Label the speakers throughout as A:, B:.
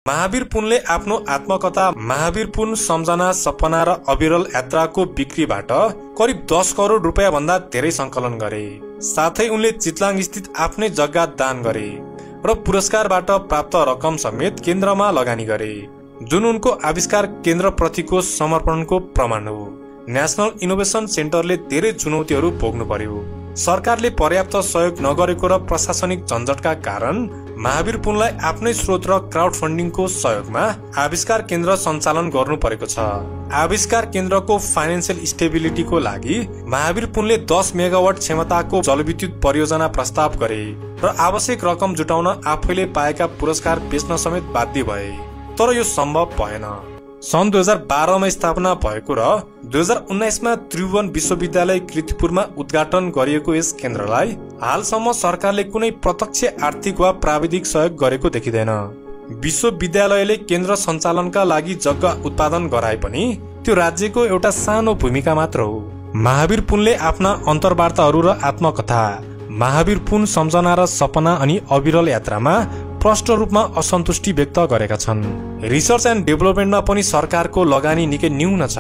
A: महावीर पुनले आफ्नो आत्मकथा महावीर पुन सम्झना सपना र अविरल यात्राको बिक्रीबाट करिब 10 करोड रुपैयाँ भन्दा धेरै संकलन गरे। साथै उनले चितलाङ स्थित आफ्नै जग्गा दान गरे र पुरस्कारबाट प्राप्त रकम समेत केन्द्रमा लगानी गरे, जुन उनको आविष्कार केन्द्र प्रतिको समर्पणको प्रमाण हो। नेशनल इनोभेसन सेन्टरले धेरै चुनौतीहरू भोग्नु पर्यो। सरकारले पर्याप्त सहयोग नगरेको र प्रशासनिक झन्झटका कारण महावीर पुनलाई आफ्नै स्रोत र क्राउड फन्डिङको सहयोगमा आविष्कार केन्द्र सञ्चालन गर्नु परेको छ। आविष्कार केन्द्रको फाइनेन्सियल स्टेबिलिटीको लागि महावीर पुनले 10 मेगावाट क्षमताको जलविद्युत परियोजना प्रस्ताव गरे र आवश्यक रकम जुटाउन आफैले पाएका पुरस्कार बेच्न समेत बाध्य भए, तर यो सम्भव भएन। सन् 2012 मा स्थापना भएको र 2019 मा त्रिभुवन विश्वविद्यालय कीर्तिपुरमा उद्घाटन गरिएको यस केन्द्रलाई हालसम्म सरकारले कुनै प्रत्यक्ष आर्थिक वा प्राविधिक सहयोग गरेको देखिँदैन। विश्वविद्यालयले केन्द्र सञ्चालनका लागि जग्गा उत्पादन गराए पनि त्यो राज्यको एउटा सानो भूमिका मात्र हो। महावीर पुनले आफ्ना अन्तर्वार्ताहरू र आत्मकथा महावीर पुन सम्झना र सपना अनि अविरल यात्रामा प्रष्ट रूपमा असन्तुष्टि व्यक्त गरेका छन्। रिसर्च एन्ड डेभलपमेन्टमा पनि सरकारको लगानी निकै न्यून छ।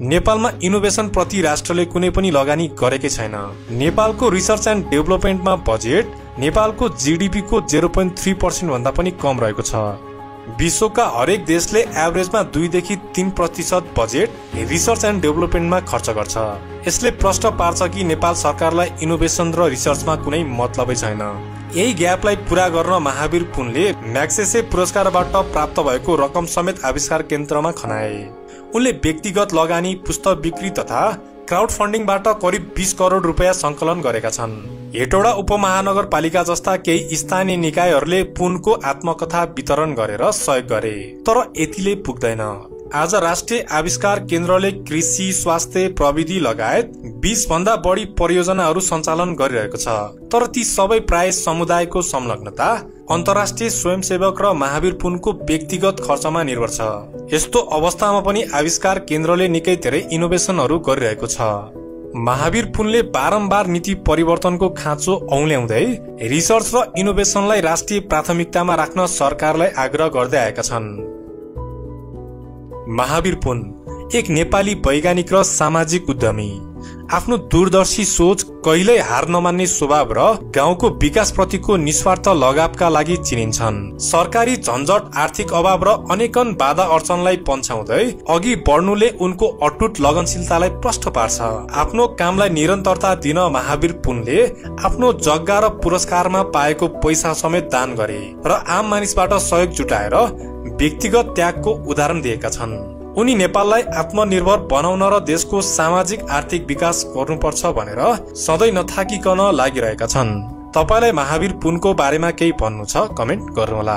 A: नेपालमा इनोभेसन प्रति राष्ट्रले कुनै पनि लगानी गरेकै छैन। नेपालको रिसर्च एन्ड डेभलपमेन्टमा बजेट नेपालको जीडीपी को 0.3% भन्दा पनि कम रहेको छ। विश्वका हरेक देशले एभरेजमा 2 देखि 3% बजेट रिसर्च एन्ड डेभलपमेन्टमा खर्च गर्छ। यसले प्रश्न पार्छ कि नेपाल सरकारलाई इनोभेसन र रिसर्चमा कुनै मतलबै छैन। यही ग्यापलाई पूरा गर्न महावीर पुनले म्याग्सेसे पुरस्कारबाट प्राप्त भएको रकम समेत आविष्कार केन्द्रमा खनाए। उनले व्यक्तिगत लगानी, पुस्तक बिक्री तथा क्राउड फन्डिङबाट करिब 20 करोड रुपैयाँ संकलन गरेका छन्। हेटौडा उपमहानगरपालिका जस्ता केही स्थानीय निकायहरूले पुनको आत्मकथा वितरण गरेर सहयोग गरे, तर यतिले पुग्दैन। आज राष्ट्रिय आविष्कार केन्द्रले कृषि, स्वास्थ्य, प्रविधि लगायत 20 भन्दा बढी परियोजनाहरू सञ्चालन गरिरहेको छ, तर ती सबै प्राय समुदायको संलग्नता, अन्तर्राष्ट्रिय स्वयंसेवक र महावीर पुनको व्यक्तिगत खर्चमा निर्भर छ। यस्तो अवस्थामा पनि आविष्कार केन्द्रले निकै धेरै इनोभेसनहरू गरिरहेको छ। महावीर पुनले बारम्बार नीति परिवर्तनको खाँचो औल्याउँदै रिसर्च र इनोभेसनलाई राष्ट्रिय प्राथमिकतामा राख्न सरकारलाई आग्रह गर्दै आएका छन्। महावीर पुन एक नेपाली वैज्ञानिक र सामाजिक उद्यमी, आफ्नो दूरदर्शी सोच, कहिल्यै हार नमान्ने स्वभाव र गाउँको विकास प्रतिको निस्वार्थ लगावका लागि चिनिन्छन्। सरकारी झन्झट, आर्थिक अभाव र अनेकन बाधा अडचनलाई पन्छाउँदै अघि बढ्नुले उनको अटुट लगनशीलतालाई प्रष्ट पार्छ। आफ्नो कामलाई निरन्तरता दिन महावीर पुनले आफ्नो जग्गा र पुरस्कारमा पाएको पैसा समेत दान गरे र आम मानिसबाट सहयोग जुटाएर व्यक्तिगत त्यागको उदाहरण दिएका छन्। उनी नेपाललाई आत्मनिर्भर बनाउन र देशको सामाजिक आर्थिक विकास गर्नुपर्छ भनेर सधैँ नथाकिकन लागिरहेका छन्। तपाईलाई महावीर पुनको बारेमा केही भन्नु छ? कमेन्ट गर्नुहोला।